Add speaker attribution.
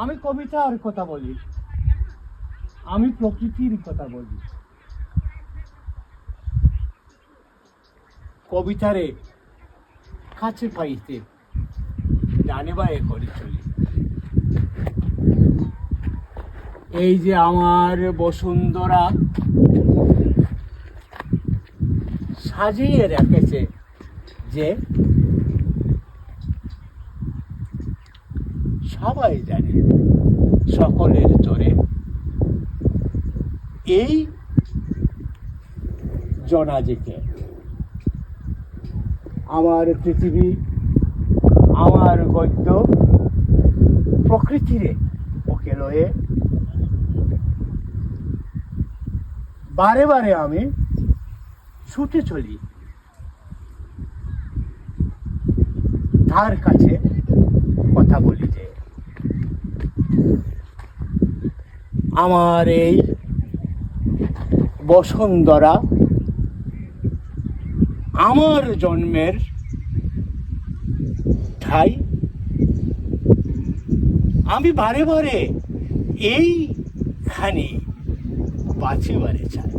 Speaker 1: আমি কবিতার কথা বলি, আমি প্রকৃতির কথা বলি। কবিতারে কাছে পাইতে ডানে বায়ে করে চলি। এই যে আমার বসুন্ধরা সাজিয়ে রেখেছে, যে সবাই জানে সকলের তোরে এই জনাজিকে। আমার পৃথিবী, আমার গদ্য প্রকৃতিরে ওকে লয়ে বারে বারে আমি ছুটে চলি তার কাছে কথা বলি যে আমার এই বসুন্ধরা আমার জন্মের ঠাই। আমি বারে বারে এইখানে বাঁচিবারে চাই।